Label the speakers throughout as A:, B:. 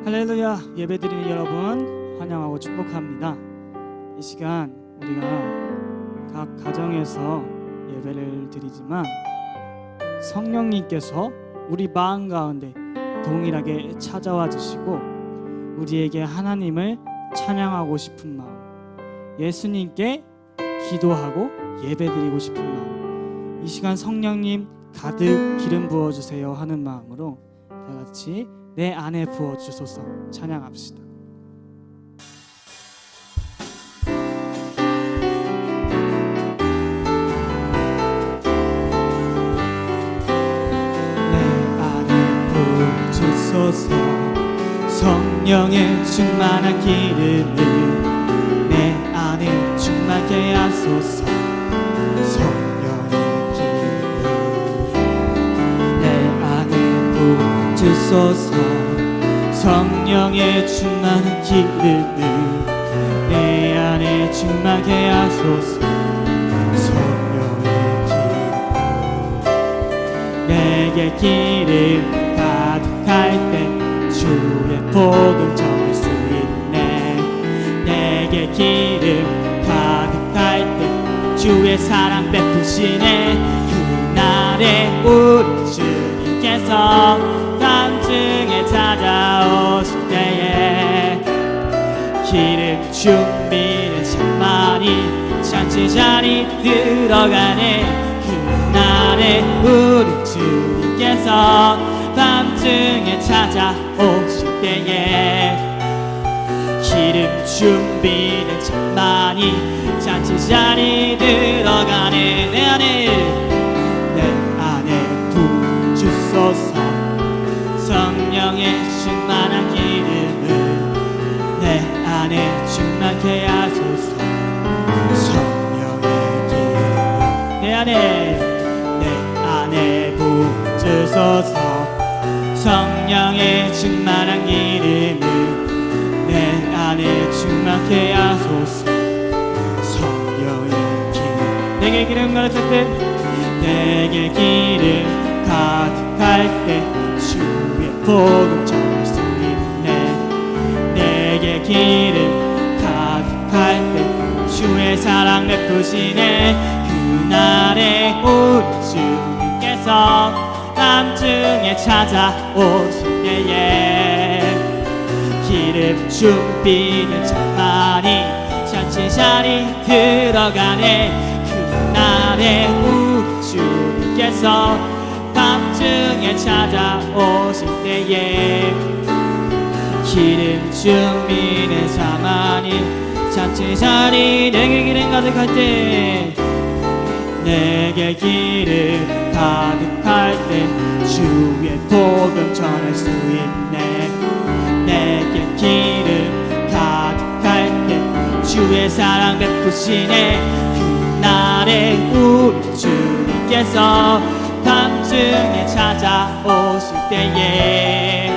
A: 할렐루야. 예배드리는 여러분 환영하고 축복합니다. 이 시간 우리가 각 가정에서 예배를 드리지만 성령님께서 우리 마음 가운데 동일하게 찾아와 주시고 우리에게 하나님을 찬양하고 싶은 마음, 예수님께 기도하고 예배드리고 싶은 마음, 이 시간 성령님 가득 기름 부어주세요 하는 마음으로 다 같이 내 안에 부어주소서 찬양합시다. 내 안에 부어주소서 성령의 충만한 기름을 내 안에 충만케 하소서. 성령의 기름 내 안에 부어주소서. 성령의 충만한 기름을 내 안에 충만케 하소서. 성령의 기름 내게 기름 가득할 때 주의 복음 전할 수 있네. 내게 기름 가득할 때 주의 사랑 베푸시네. 그날에 우리 주님께서 밤중에 찾아오실 때에 기름 준비는 참 많이 잔치 자리 들어가네. 그날에 우리 주님께서 밤중에 찾아오실 때에 기름 준비는 참 많이 잔치 자리 들어가네. 내 안에 부어주소서. 성령의 충만한 기름을 내 안에 충만케 하소서. 성령의 기름 내 안에 부어주소서. 성령의 충만한 기름을 내 안에 충만케 하소서. 성령의 기름 내게 기름 가득할 때 내게 기름 가득할 때 주의 복음 전할 수 있네. 내게 기름 가득할 때 주의 사랑 베푸시네. 그날에 우리 주님께서 밤중에 찾아오실 때에 기름 준비는 참 많이 잔치 자리 들어가네. 그날에 우리 주님께서 밤중에 찾아오실 때에 기름 준비는 참 많이 잔치 자리 내게 기름 가득할 때 내게 기름 가득할 때 주의 복음 전할 수 있네. 내게 기름 가득할 때 주의 사랑 베푸시네. 그날에 우리 주님께서 밤중에 찾아오실 때에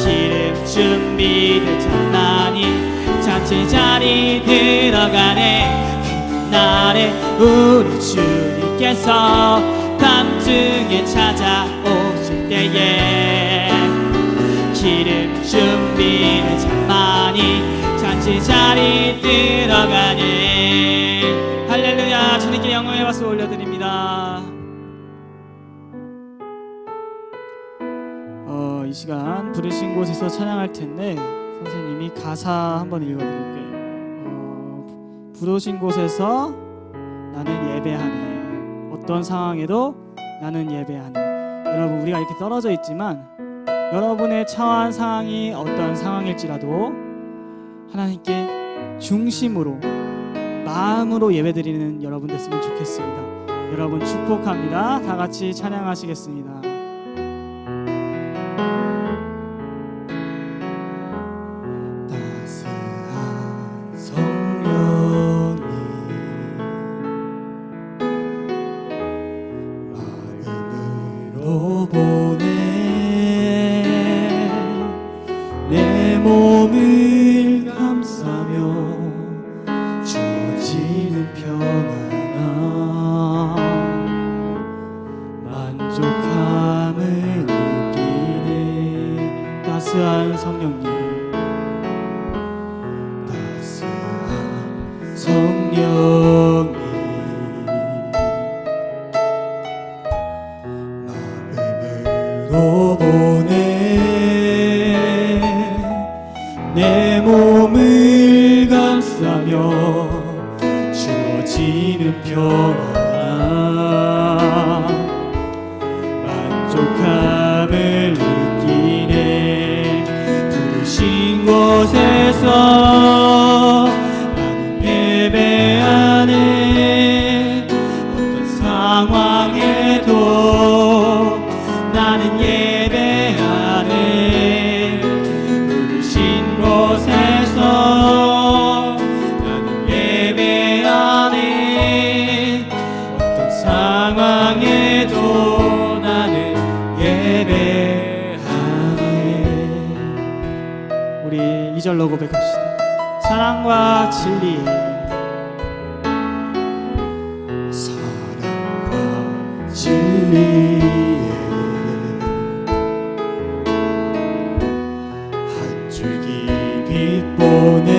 A: 기름 준비를 참 많이 잔치 자리 들어가네. 그날에 우리 주님께서 밤중에 찾아오실 때에 기름 준비를 참 많이 잔치 자리 들어가네. 할렐루야. 주님께 영광의 박수 올려드립니다. 이 시간 부르신 곳에서 찬양할 텐데 선생님이 가사 한번 읽어드릴게요. 부르신 곳에서 나는 예배하네. 어떤 상황에도 나는 예배하네. 여러분, 우리가 이렇게 떨어져 있지만 여러분의 처한 상황이 어떤 상황일지라도 하나님께 중심으로 마음으로 예배드리는 여러분 됐으면 좋겠습니다. 여러분 축복합니다. 다 같이 찬양하시겠습니다.
B: 내 몸을 감싸며 주어지는 평안함 만족함을 느끼
A: 따스한 성령님,
B: 따스한 성령님 마음으로 보내 내 몸을 감싸며 주어지는 평안 만족함을 느끼네. 부르신 곳에서 나는 예배하네. 어떤 상황에도 나는 예배하네. 부르신 곳에서 나는 예배하네. 어떤 상황에도 나는 예배하네.
A: 우리 2절로 고백합시다. 사랑과 진리에
B: 사랑과 진리에 한 줄기 빛 보내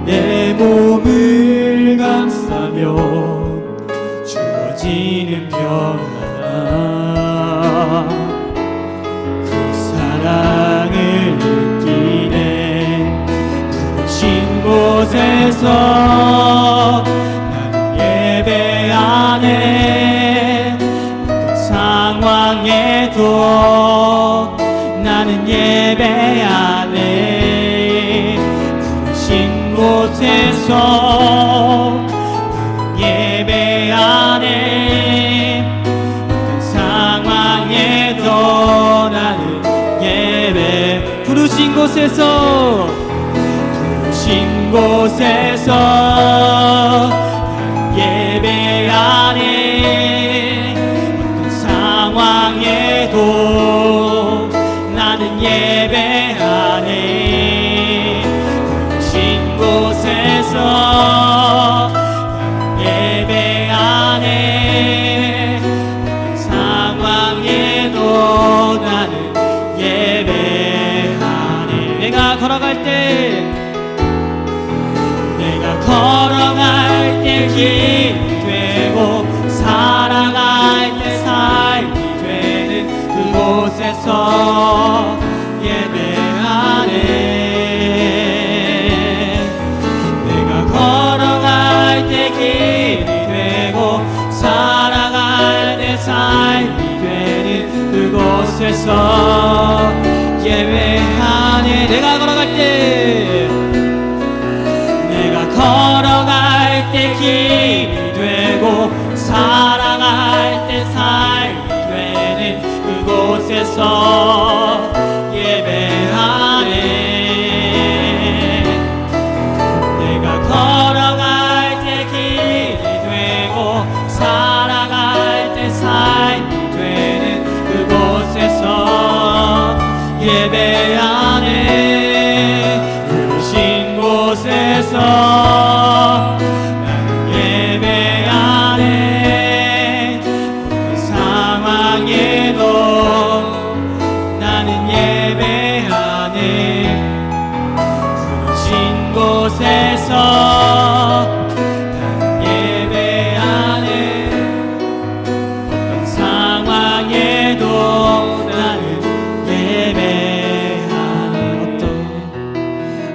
B: 내 몸을 감싸며 주어지는 평안 그 사랑을 느끼네. 부르신 곳에서 나는 예배하네. 어떤 상황에도 나는 예배하네. 부르신 곳에서 나는 예배하네. 어떤 상황에도 나는 예배. 부르신 곳에서 부르신 곳에서 나는 예배하네. 어떤 상황에도 나는 예배하네. 부르신 곳에서 나는 예배하네. 어떤 상황에도 나는 예배하네. 내가 걸어갈 때 길이 되고 살아갈 때 삶이 되는 그곳에서 예배하네. 내가 걸어갈 때 길이 되고 살아갈 때 삶이 되는 그곳에서 예배하네. 내가 걸어갈 때 걸어갈 때 길이 되고 살아갈 때 삶이 되는 그곳에서 예배하네. 내가 걸어갈 때 길이 되고 살아갈 때 삶이 되는 그곳에서 예배하네. 부르신 곳에서 나는 예배하네. 어떤 상황에도 나는 예배하네. 부르신 곳에서 나는 예배하네. 어떤 상황에도 나는 예배하네.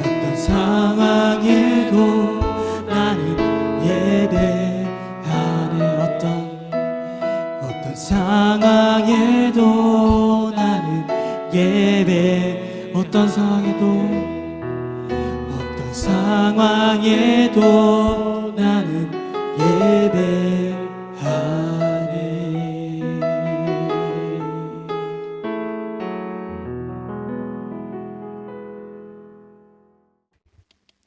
B: 어떤 상황에도 나는 예배하네. 어떤 상황에도 나는 예배. 어떤 상황에도 나는 예배하네.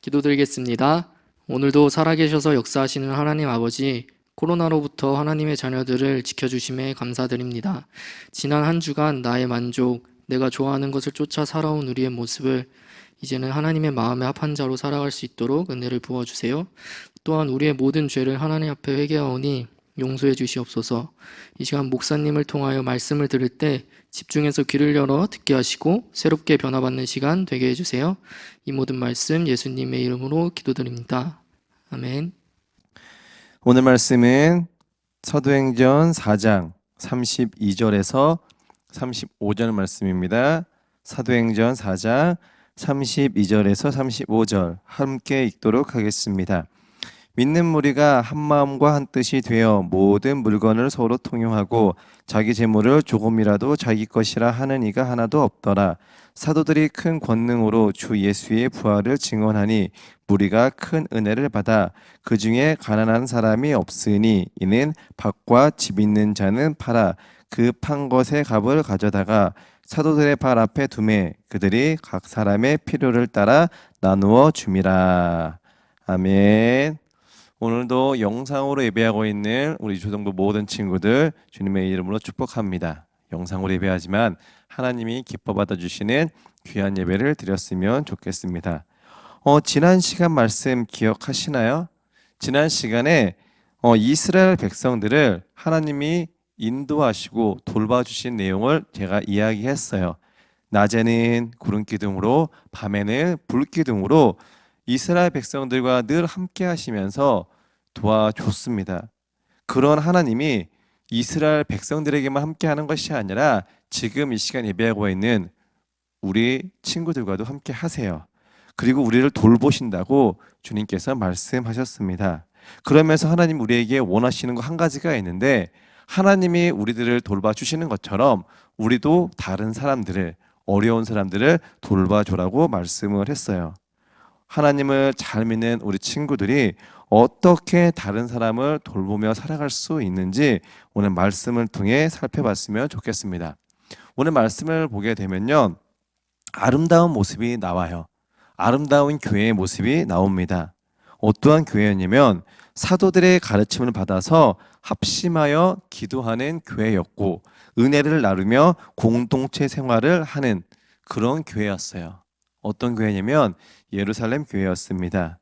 C: 기도드리겠습니다. 오늘도 살아계셔서 역사하시는 하나님 아버지, 코로나로부터 하나님의 자녀들을 지켜주심에 감사드립니다. 지난 한 주간 나의 만족, 내가 좋아하는 것을 쫓아 살아온 우리의 모습을 이제는 하나님의 마음에 합한 자로 살아갈 수 있도록 은혜를 부어주세요. 또한 우리의 모든 죄를 하나님 앞에 회개하오니 용서해 주시옵소서. 이 시간 목사님을 통하여 말씀을 들을 때 집중해서 귀를 열어 듣게 하시고 새롭게 변화받는 시간 되게 해주세요. 이 모든 말씀 예수님의 이름으로 기도드립니다. 아멘.
D: 오늘 말씀은 사도행전 4장 32절에서 35절 말씀입니다. 사도행전 4장 32절에서 35절 함께 읽도록 하겠습니다. 믿는 무리가 한 마음과 한 뜻이 되어 모든 물건을 서로 통용하고 자기 재물을 조금이라도 자기 것이라 하는 이가 하나도 없더라. 사도들이 큰 권능으로 주 예수의 부활을 증언하니 무리가 큰 은혜를 받아 그 중에 가난한 사람이 없으니 이는 밭과 집 있는 자는 팔아 그 판 것의 값을 가져다가 사도들의 발 앞에 두매 그들이 각 사람의 필요를 따라 나누어 줌이라. 아멘. 오늘도 영상으로 예배하고 있는 우리 조정부 모든 친구들 주님의 이름으로 축복합니다. 영상으로 예배하지만 하나님이 기뻐 받아주시는 귀한 예배를 드렸으면 좋겠습니다. 지난 시간 말씀 기억하시나요? 지난 시간에 이스라엘 백성들을 하나님이 인도하시고 돌봐주신 내용을 제가 이야기했어요. 낮에는 구름 기둥으로 밤에는 불 기둥으로 이스라엘 백성들과 늘 함께 하시면서 도와줬습니다. 그런 하나님이 이스라엘 백성들에게만 함께 하는 것이 아니라 지금 이 시간 예배하고 있는 우리 친구들과도 함께 하세요. 그리고 우리를 돌보신다고 주님께서 말씀하셨습니다. 그러면서 하나님 우리에게 원하시는 거 한 가지가 있는데 하나님이 우리들을 돌봐주시는 것처럼 우리도 다른 사람들을 어려운 사람들을 돌봐주라고 말씀을 했어요. 하나님을 잘 믿는 우리 친구들이 어떻게 다른 사람을 돌보며 살아갈 수 있는지 오늘 말씀을 통해 살펴봤으면 좋겠습니다. 오늘 말씀을 보게 되면요, 아름다운 모습이 나와요. 아름다운 교회의 모습이 나옵니다. 어떠한 교회였냐면 사도들의 가르침을 받아서 합심하여 기도하는 교회였고 은혜를 나누며 공동체 생활을 하는 그런 교회였어요. 어떤 교회냐면 예루살렘 교회였습니다.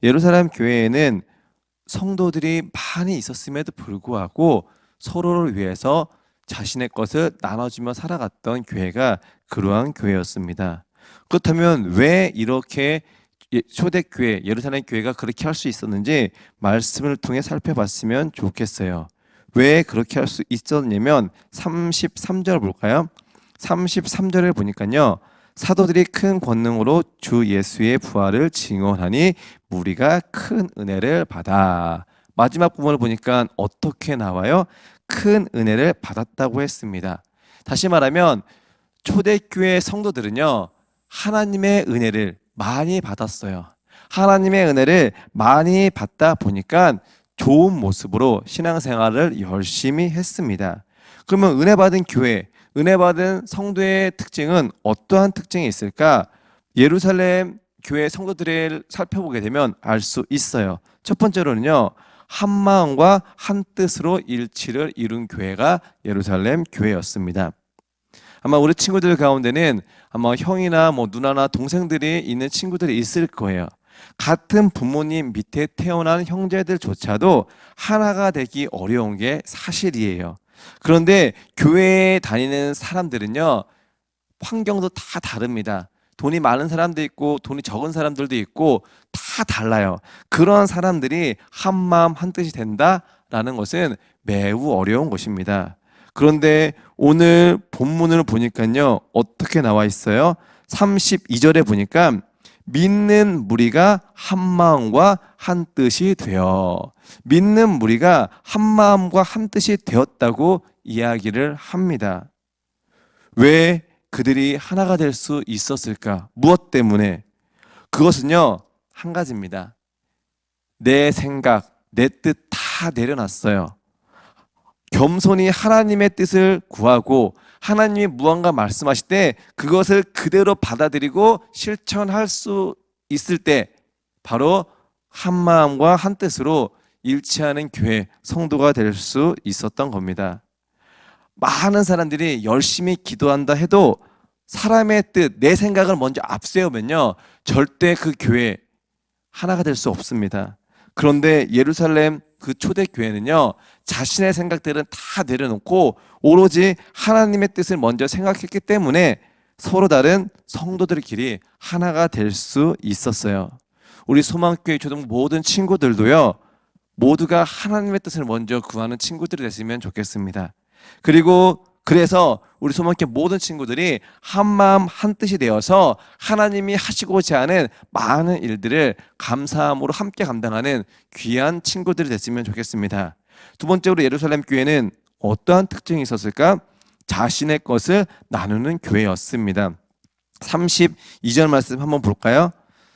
D: 예루살렘 교회에는 성도들이 많이 있었음에도 불구하고 서로를 위해서 자신의 것을 나눠주며 살아갔던 교회가 그러한 교회였습니다. 그렇다면 왜 이렇게 초대교회, 예루살렘 교회가 그렇게 할 수 있었는지 말씀을 통해 살펴봤으면 좋겠어요. 왜 그렇게 할 수 있었냐면 33절 볼까요? 33절을 보니까요, 사도들이 큰 권능으로 주 예수의 부활을 증언하니 무리가 큰 은혜를 받아. 마지막 부분을 보니까 어떻게 나와요? 큰 은혜를 받았다고 했습니다. 다시 말하면 초대교회 성도들은요, 하나님의 은혜를 많이 받았어요. 하나님의 은혜를 많이 받다 보니까 좋은 모습으로 신앙생활을 열심히 했습니다. 그러면 은혜 받은 교회, 은혜 받은 성도의 특징은 어떠한 특징이 있을까? 예루살렘 교회 성도들을 살펴보게 되면 알 수 있어요. 첫 번째로는요, 한 마음과 한 뜻으로 일치를 이룬 교회가 예루살렘 교회였습니다. 아마 우리 친구들 가운데는 아마 형이나 누나나 동생들이 있는 친구들이 있을 거예요. 같은 부모님 밑에 태어난 형제들조차도 하나가 되기 어려운 게 사실이에요. 그런데 교회에 다니는 사람들은요, 환경도 다 다릅니다. 돈이 많은 사람도 있고 돈이 적은 사람들도 있고 다 달라요. 그런 사람들이 한 마음 한 뜻이 된다라는 것은 매우 어려운 것입니다. 그런데 오늘 본문을 보니까요, 어떻게 나와 있어요? 32절에 보니까 믿는 무리가 한 마음과 한 뜻이 되어, 믿는 무리가 한 마음과 한 뜻이 되었다고 이야기를 합니다. 왜 그들이 하나가 될 수 있었을까? 무엇 때문에? 그것은요, 한 가지입니다. 내 생각, 내 뜻 다 내려놨어요. 겸손히 하나님의 뜻을 구하고 하나님이 무언가 말씀하실 때 그것을 그대로 받아들이고 실천할 수 있을 때 바로 한 마음과 한 뜻으로 일치하는 교회, 성도가 될 수 있었던 겁니다. 많은 사람들이 열심히 기도한다 해도 사람의 뜻, 내 생각을 먼저 앞세우면요, 절대 그 교회 하나가 될 수 없습니다. 그런데 예루살렘 그 초대교회는요, 자신의 생각들은 다 내려놓고 오로지 하나님의 뜻을 먼저 생각했기 때문에 서로 다른 성도들끼리 하나가 될 수 있었어요. 우리 소망교회 초등 모든 친구들도요, 모두가 하나님의 뜻을 먼저 구하는 친구들이 됐으면 좋겠습니다. 그리고 그래서 우리 소망교회 모든 친구들이 한 마음 한 뜻이 되어서 하나님이 하시고자 하는 많은 일들을 감사함으로 함께 감당하는 귀한 친구들이 됐으면 좋겠습니다. 두 번째로 예루살렘 교회는 어떠한 특징이 있었을까? 자신의 것을 나누는 교회였습니다. 32절 말씀 한번 볼까요?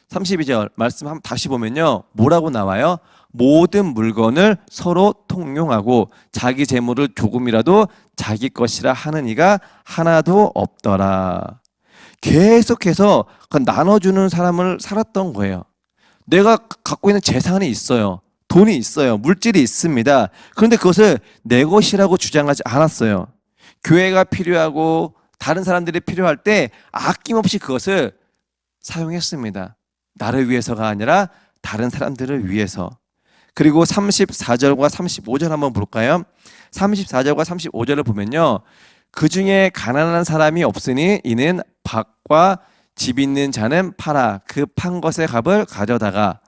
D: 32절 말씀 한번 다시 보면요, 뭐라고 나와요? 모든 물건을 서로 통용하고 자기 재물을 조금이라도 자기 것이라 하는 이가 하나도 없더라. 계속해서 나눠주는 사람을 살았던 거예요. 내가 갖고 있는 재산이 있어요. 돈이 있어요. 물질이 있습니다. 그런데 그것을 내 것이라고 주장하지 않았어요. 교회가 필요하고 다른 사람들이 필요할 때 아낌없이 그것을 사용했습니다. 나를 위해서가 아니라 다른 사람들을 위해서. 그리고 34절과 35절 한번 볼까요? 34절과 35절을 보면요, 그 중에 가난한 사람이 없으니 이는 밭과 집 있는 자는 팔아 그 판 것의 값을 가져다가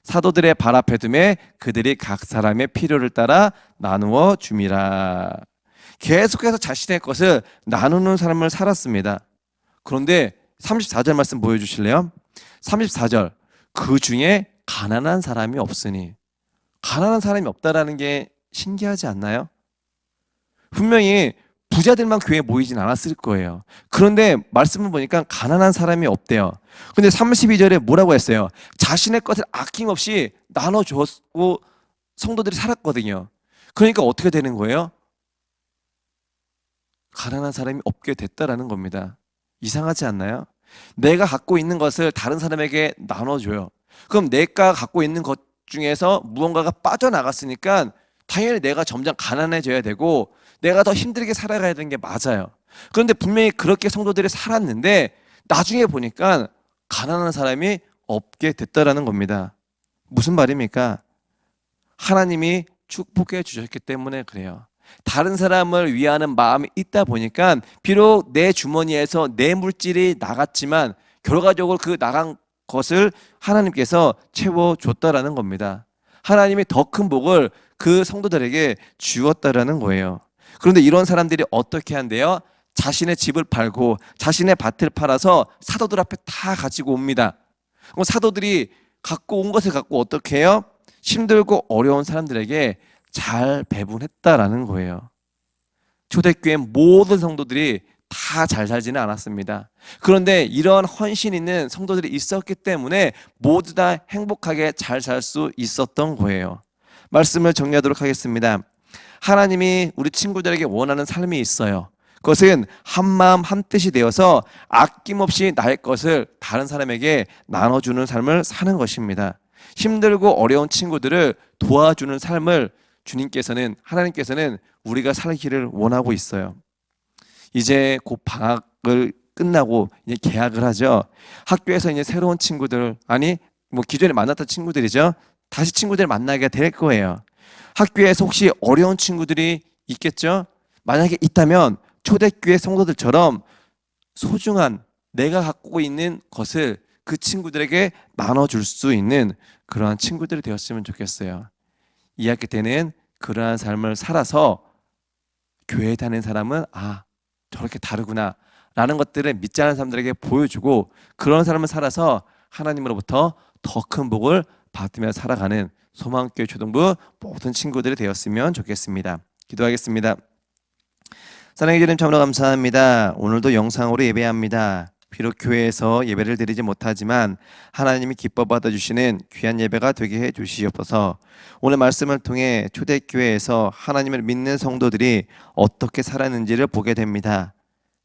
D: 사도들의 발 앞에 두매 그들이 각 사람의 필요를 따라 나누어 줌이라. 계속해서 자신의 것을 나누는 삶을 살았습니다. 그런데 34절 말씀 보여주실래요? 34절, 그 중에 가난한 사람이 없으니. 가난한 사람이 없다라는 게 신기하지 않나요? 분명히 부자들만 교회에 모이진 않았을 거예요. 그런데 말씀을 보니까 가난한 사람이 없대요. 근데 32절에 뭐라고 했어요? 자신의 것을 아낌없이 나눠주었고 성도들이 살았거든요. 그러니까 어떻게 되는 거예요? 가난한 사람이 없게 됐다라는 겁니다. 이상하지 않나요? 내가 갖고 있는 것을 다른 사람에게 나눠줘요. 그럼 내가 갖고 있는 것 중에서 무언가가 빠져나갔으니까 당연히 내가 점점 가난해져야 되고 내가 더 힘들게 살아가야 되는 게 맞아요. 그런데 분명히 그렇게 성도들이 살았는데 나중에 보니까 가난한 사람이 없게 됐다라는 겁니다. 무슨 말입니까? 하나님이 축복해 주셨기 때문에 그래요. 다른 사람을 위하는 마음이 있다 보니까 비록 내 주머니에서 내 물질이 나갔지만 결과적으로 그 나간 것을 하나님께서 채워줬다라는 겁니다. 하나님이 더 큰 복을 그 성도들에게 주었다라는 거예요. 그런데 이런 사람들이 어떻게 한대요? 자신의 집을 팔고 자신의 밭을 팔아서 사도들 앞에 다 가지고 옵니다. 그럼 사도들이 갖고 온 것을 갖고 어떻게 해요? 힘들고 어려운 사람들에게 잘 배분했다라는 거예요. 초대교회 모든 성도들이 다 잘 살지는 않았습니다. 그런데 이런 헌신 있는 성도들이 있었기 때문에 모두 다 행복하게 잘 살 수 있었던 거예요. 말씀을 정리하도록 하겠습니다. 하나님이 우리 친구들에게 원하는 삶이 있어요. 그것은 한 마음 한 뜻이 되어서 아낌없이 나의 것을 다른 사람에게 나눠주는 삶을 사는 것입니다. 힘들고 어려운 친구들을 도와주는 삶을 하나님께서는 우리가 살기를 원하고 있어요. 이제 곧 방학을 끝나고 이제 개학을 하죠. 학교에서 이제 새로운 친구들, 기존에 만났던 친구들이죠. 다시 친구들을 만나게 될 거예요. 학교에서 혹시 어려운 친구들이 있겠죠? 만약에 있다면 초대교회 성도들처럼 소중한 내가 갖고 있는 것을 그 친구들에게 나눠줄 수 있는 그러한 친구들이 되었으면 좋겠어요. 2학기 때는 그러한 삶을 살아서 교회에 다니는 사람은 저렇게 다르구나 라는 것들을 믿지 않는 사람들에게 보여주고 그런 삶을 살아서 하나님으로부터 더 큰 복을 받으며 살아가는 소망교회 초등부 모든 친구들이 되었으면 좋겠습니다. 기도하겠습니다. 사랑해 주님 참으로 감사합니다. 오늘도 영상으로 예배합니다. 비록 교회에서 예배를 드리지 못하지만 하나님이 기뻐 받아주시는 귀한 예배가 되게 해주시옵소서. 오늘 말씀을 통해 초대교회에서 하나님을 믿는 성도들이 어떻게 살았는지를 보게 됩니다.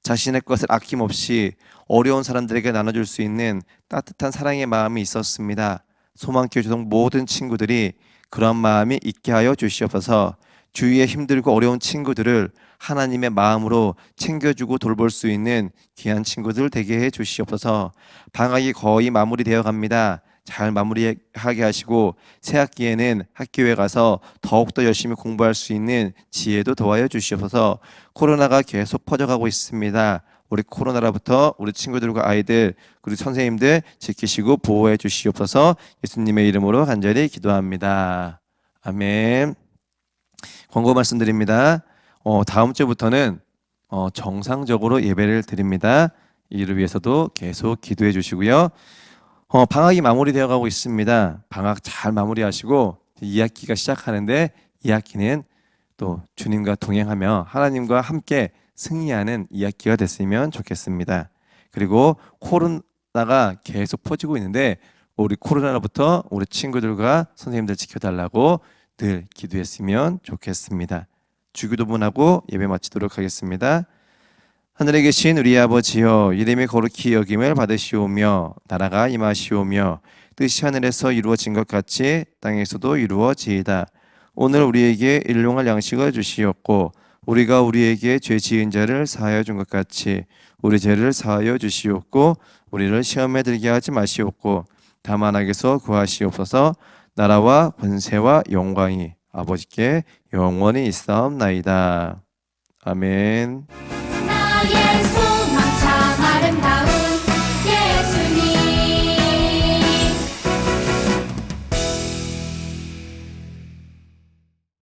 D: 자신의 것을 아낌없이 어려운 사람들에게 나눠줄 수 있는 따뜻한 사랑의 마음이 있었습니다. 소망교회 조동 모든 친구들이 그런 마음이 있게 하여 주시옵소서. 주위에 힘들고 어려운 친구들을 하나님의 마음으로 챙겨주고 돌볼 수 있는 귀한 친구들 되게 해 주시옵소서. 방학이 거의 마무리되어 갑니다. 잘 마무리하게 하시고 새 학기에는 학교에 가서 더욱더 열심히 공부할 수 있는 지혜도 더하여 주시옵소서. 코로나가 계속 퍼져가고 있습니다. 우리 코로나로부터 우리 친구들과 아이들 그리고 선생님들 지키시고 보호해 주시옵소서. 예수님의 이름으로 간절히 기도합니다. 아멘. 권고 말씀드립니다. 다음 주부터는 정상적으로 예배를 드립니다. 이를 위해서도 계속 기도해 주시고요. 방학이 마무리되어 가고 있습니다. 방학 잘 마무리하시고 2학기가 시작하는데 2학기는 또 주님과 동행하며 하나님과 함께 승리하는 2학기가 됐으면 좋겠습니다. 그리고 코로나가 계속 퍼지고 있는데 우리 코로나로부터 우리 친구들과 선생님들 지켜달라고 늘 기도했으면 좋겠습니다. 주기도문하고 예배 마치도록 하겠습니다. 하늘에 계신 우리 아버지여, 이름이 거룩히 여김을 받으시오며 나라가 임하시오며 뜻이 하늘에서 이루어진 것 같이 땅에서도 이루어지이다. 오늘 우리에게 일용할 양식을 주시옵고 우리가 우리에게 죄 지은 자를 사하여 준 것 같이 우리 죄를 사하여 주시옵고 우리를 시험에 들게 하지 마시옵고 다만 악에서 구하시옵소서. 나라와 권세와 영광이 아버지께 영원히 있사옵나이다. 아멘.
E: 나 예수